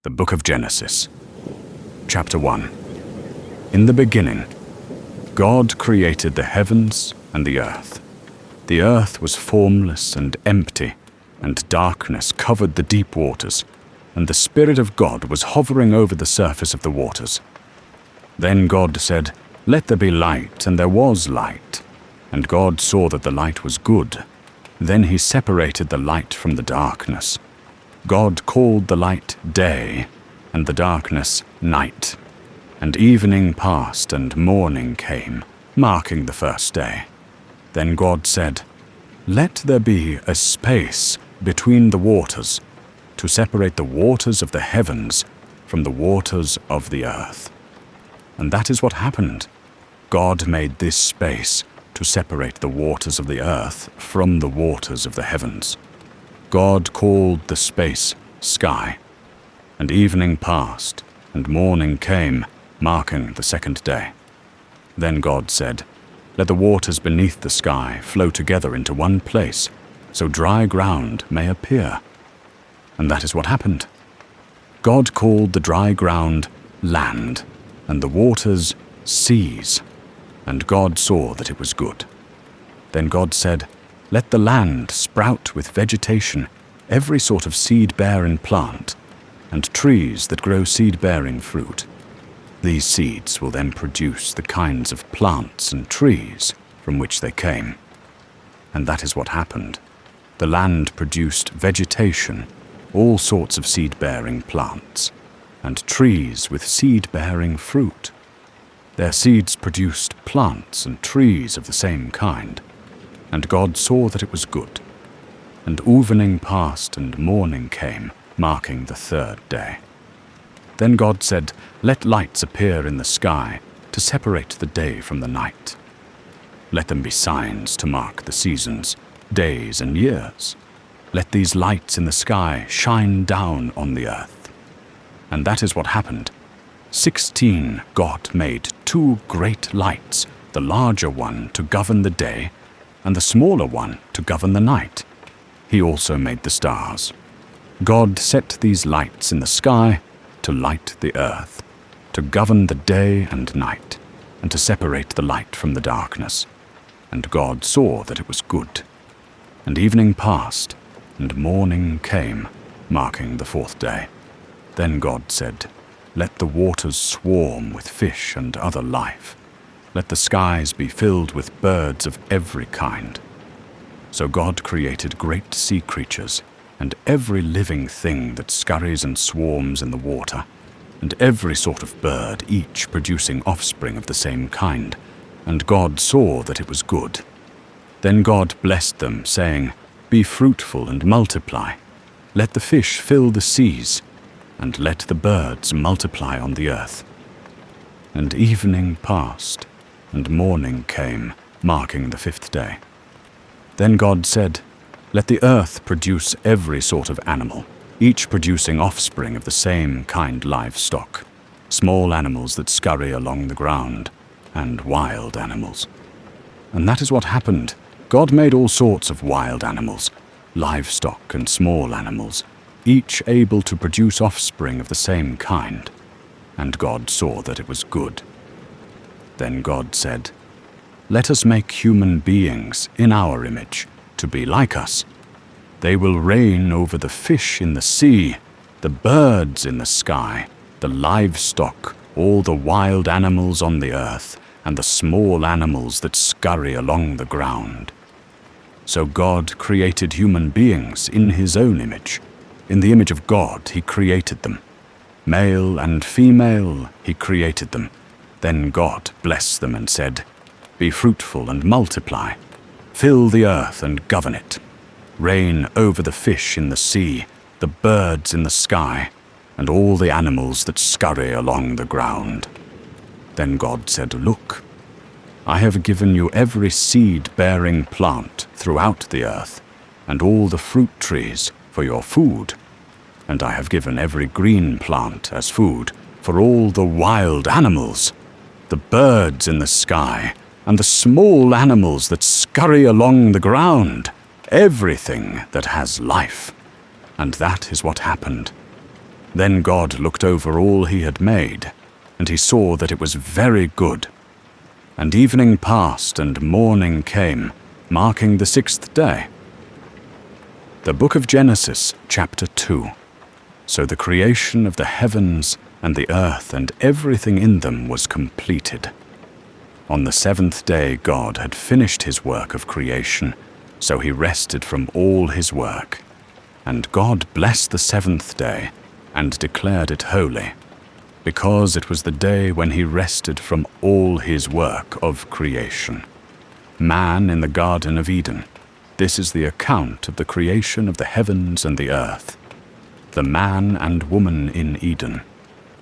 The Book of Genesis, Chapter 1. In the beginning, God created the heavens and the earth. The earth was formless and empty, and darkness covered the deep waters, and the Spirit of God was hovering over the surface of the waters. Then God said, "Let there be light," and there was light. And God saw that the light was good. Then he separated the light from the darkness. God called the light day, and the darkness night. And evening passed, and morning came, marking the first day. Then God said, "Let there be a space between the waters, to separate the waters of the heavens from the waters of the earth." And that is what happened. God made this space to separate the waters of the earth from the waters of the heavens. God called the space sky. And evening passed, and morning came, marking the second day. Then God said, "Let the waters beneath the sky flow together into one place, so dry ground may appear." And that is what happened. God called the dry ground land, and the waters seas. And God saw that it was good. Then God said, "Let the land sprout with vegetation, every sort of seed-bearing plant, and trees that grow seed-bearing fruit. These seeds will then produce the kinds of plants and trees from which they came." And that is what happened. The land produced vegetation, all sorts of seed-bearing plants, and trees with seed-bearing fruit. Their seeds produced plants and trees of the same kind. And God saw that it was good. And evening passed, and morning came, marking the third day. Then God said, "Let lights appear in the sky to separate the day from the night. Let them be signs to mark the seasons, days and years. Let these lights in the sky shine down on the earth." And that is what happened. 16 God made 2 great lights, the larger one to govern the day, and the smaller one to govern the night. He also made the stars. God set these lights in the sky to light the earth, to govern the day and night, and to separate the light from the darkness. And God saw that it was good. And evening passed, and morning came, marking the fourth day. Then God said, "Let the waters swarm with fish and other life. Let the skies be filled with birds of every kind." So God created great sea creatures, and every living thing that scurries and swarms in the water, and every sort of bird, each producing offspring of the same kind. And God saw that it was good. Then God blessed them, saying, "Be fruitful and multiply. Let the fish fill the seas, and let the birds multiply on the earth." And evening passed, and morning came, marking the fifth day. Then God said, "Let the earth produce every sort of animal, each producing offspring of the same kind livestock, small animals that scurry along the ground, and wild animals." And that is what happened. God made all sorts of wild animals, livestock and small animals, each able to produce offspring of the same kind. And God saw that it was good. Then God said, "Let us make human beings in our image, to be like us. They will reign over the fish in the sea, the birds in the sky, the livestock, all the wild animals on the earth, and the small animals that scurry along the ground." So God created human beings in his own image. In the image of God he created them. Male and female he created them. Then God blessed them and said, "Be fruitful and multiply. Fill the earth and govern it. Reign over the fish in the sea, the birds in the sky, and all the animals that scurry along the ground." Then God said, "Look, I have given you every seed-bearing plant throughout the earth, and all the fruit trees for your food. And I have given every green plant as food for all the wild animals, the birds in the sky, and the small animals that scurry along the ground, everything that has life." And that is what happened. Then God looked over all he had made, and he saw that it was very good. And evening passed and morning came, marking the sixth day. The book of Genesis, chapter 2. So the creation of the heavens and the earth and everything in them was completed. On the seventh day God had finished his work of creation, so he rested from all his work. And God blessed the seventh day and declared it holy, because it was the day when he rested from all his work of creation. Man in the Garden of Eden. This is the account of the creation of the heavens and the earth. The man and woman in Eden.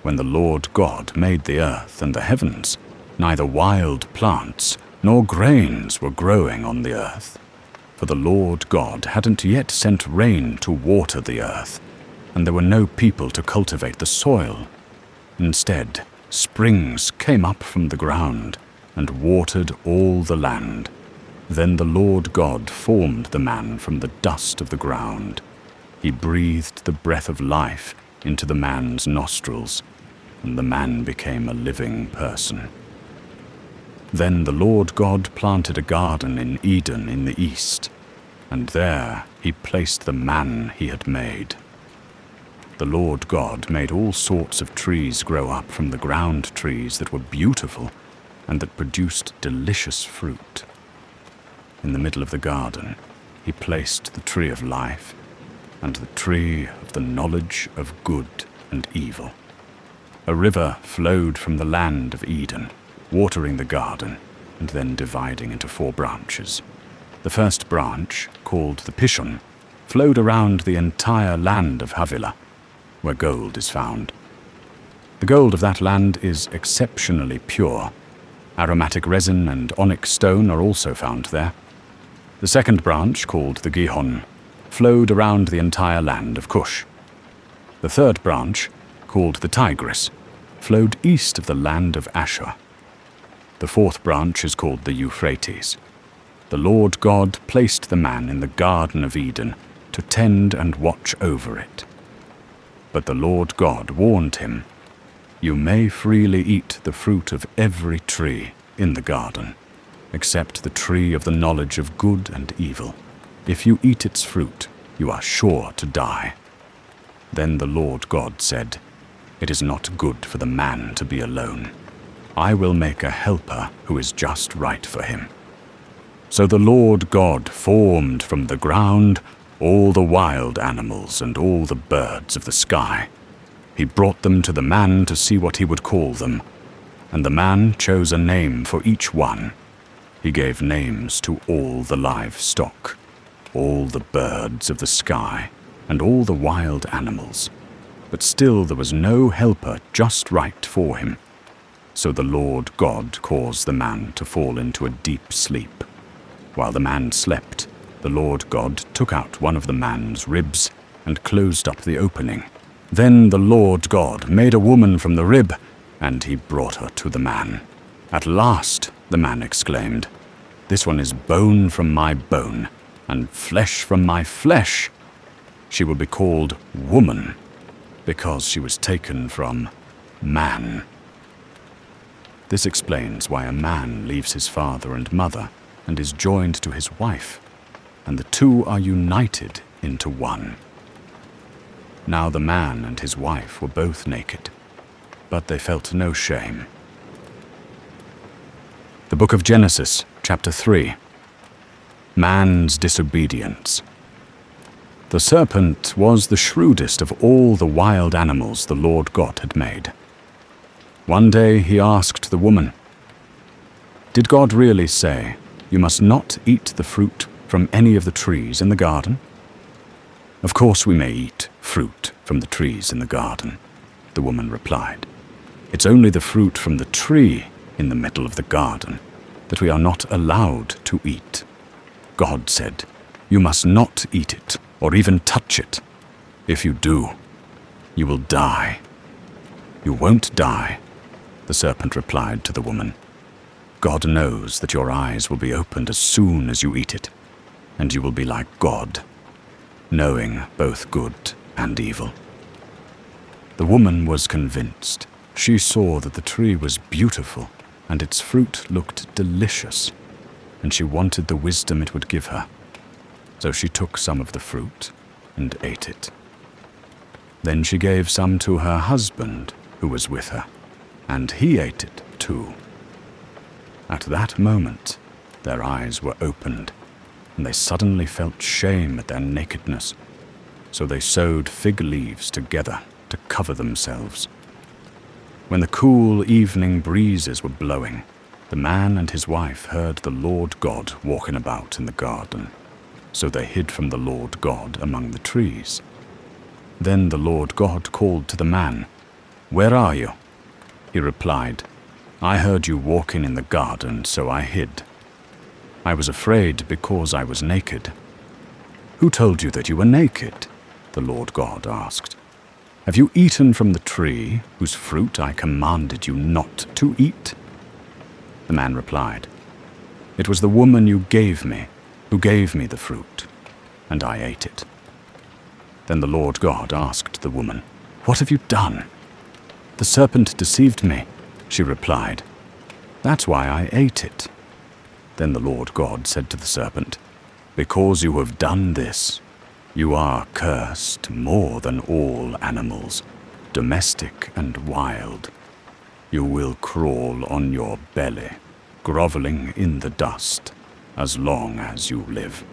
When the Lord God made the earth and the heavens, neither wild plants nor grains were growing on the earth. For the Lord God hadn't yet sent rain to water the earth, and there were no people to cultivate the soil. Instead, springs came up from the ground and watered all the land. Then the Lord God formed the man from the dust of the ground. He breathed the breath of life into the man's nostrils, and the man became a living person. Then the Lord God planted a garden in Eden in the east, and there he placed the man he had made. The Lord God made all sorts of trees grow up from the ground, trees that were beautiful and that produced delicious fruit. In the middle of the garden, he placed the tree of life and the tree of the knowledge of good and evil. A river flowed from the land of Eden, watering the garden and then dividing into 4 branches. The first branch, called the Pishon, flowed around the entire land of Havilah, where gold is found. The gold of that land is exceptionally pure. Aromatic resin and onyx stone are also found there. The second branch, called the Gihon, flowed around the entire land of Cush. The third branch, called the Tigris, flowed east of the land of Ashur. The fourth branch is called the Euphrates. The Lord God placed the man in the Garden of Eden to tend and watch over it. But the Lord God warned him, "You may freely eat the fruit of every tree in the garden, except the tree of the knowledge of good and evil. If you eat its fruit, you are sure to die." Then the Lord God said, "It is not good for the man to be alone. I will make a helper who is just right for him." So the Lord God formed from the ground all the wild animals and all the birds of the sky. He brought them to the man to see what he would call them, and the man chose a name for each one. He gave names to all the livestock, all the birds of the sky, and all the wild animals. But still there was no helper just right for him. So the Lord God caused the man to fall into a deep sleep. While the man slept, the Lord God took out one of the man's ribs and closed up the opening. Then the Lord God made a woman from the rib, and he brought her to the man. "At last," the man exclaimed, "this one is bone from my bone, and flesh from my flesh. She will be called woman, because she was taken from man." This explains why a man leaves his father and mother and is joined to his wife, and the two are united into one. Now the man and his wife were both naked, but they felt no shame. The book of Genesis, chapter 3. Man's disobedience. The serpent was the shrewdest of all the wild animals the Lord God had made. One day he asked the woman, "Did God really say, 'You must not eat the fruit from any of the trees in the garden?'" "Of course we may eat fruit from the trees in the garden," the woman replied. "It's only the fruit from the tree in the middle of the garden that we are not allowed to eat. God said, 'You must not eat it or even touch it. If you do, you will die.'" "You won't die," the serpent replied to the woman. "God knows that your eyes will be opened as soon as you eat it, and you will be like God, knowing both good and evil." The woman was convinced. She saw that the tree was beautiful and its fruit looked delicious, and she wanted the wisdom it would give her. So she took some of the fruit and ate it. Then she gave some to her husband, who was with her, and he ate it too. At that moment, their eyes were opened, and they suddenly felt shame at their nakedness. So they sewed fig leaves together to cover themselves. When the cool evening breezes were blowing, the man and his wife heard the Lord God walking about in the garden. So they hid from the Lord God among the trees. Then the Lord God called to the man, "Where are you?" He replied, "I heard you walking in the garden, so I hid. I was afraid because I was naked." "Who told you that you were naked?" the Lord God asked. "Have you eaten from the tree whose fruit I commanded you not to eat?" The man replied, "It was the woman you gave me who gave me the fruit, and I ate it." Then the Lord God asked the woman, "What have you done?" "The serpent deceived me," she replied. "That's why I ate it." Then the Lord God said to the serpent, "Because you have done this, you are cursed more than all animals, domestic and wild. You will crawl on your belly, groveling in the dust, as long as you live.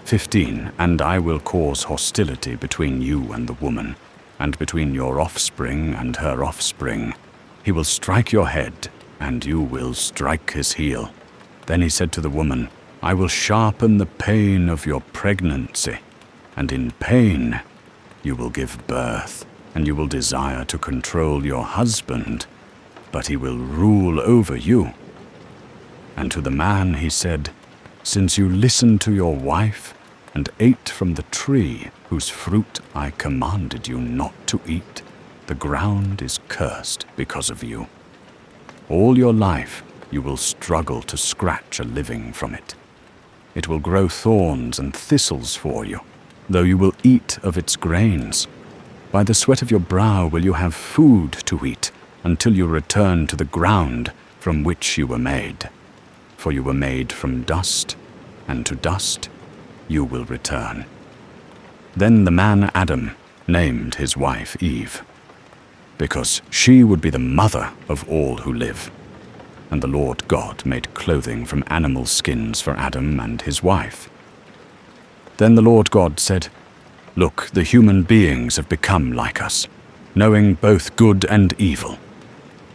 15. And I will cause hostility between you and the woman, and between your offspring and her offspring. He will strike your head, and you will strike his heel." Then he said to the woman, "I will sharpen the pain of your pregnancy, and in pain you will give birth, and you will desire to control your husband, but he will rule over you." And to the man he said, "Since you listened to your wife and ate from the tree whose fruit I commanded you not to eat, the ground is cursed because of you. All your life you will struggle to scratch a living from it. It will grow thorns and thistles for you, though you will eat of its grains. By the sweat of your brow will you have food to eat until you return to the ground from which you were made. For you were made from dust, and to dust you will return." Then the man Adam named his wife Eve, because she would be the mother of all who live. And the Lord God made clothing from animal skins for Adam and his wife. Then the Lord God said, "Look, the human beings have become like us, knowing both good and evil.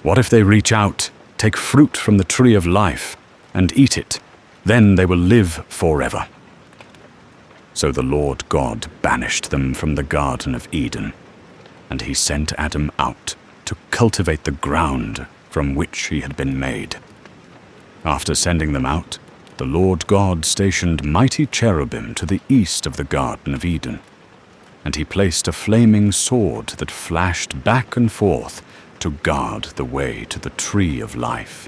What if they reach out, take fruit from the tree of life, and eat it? Then they will live forever." So the Lord God banished them from the Garden of Eden, and he sent Adam out to cultivate the ground from which he had been made. After sending them out, the Lord God stationed mighty cherubim to the east of the Garden of Eden, and he placed a flaming sword that flashed back and forth to guard the way to the tree of life.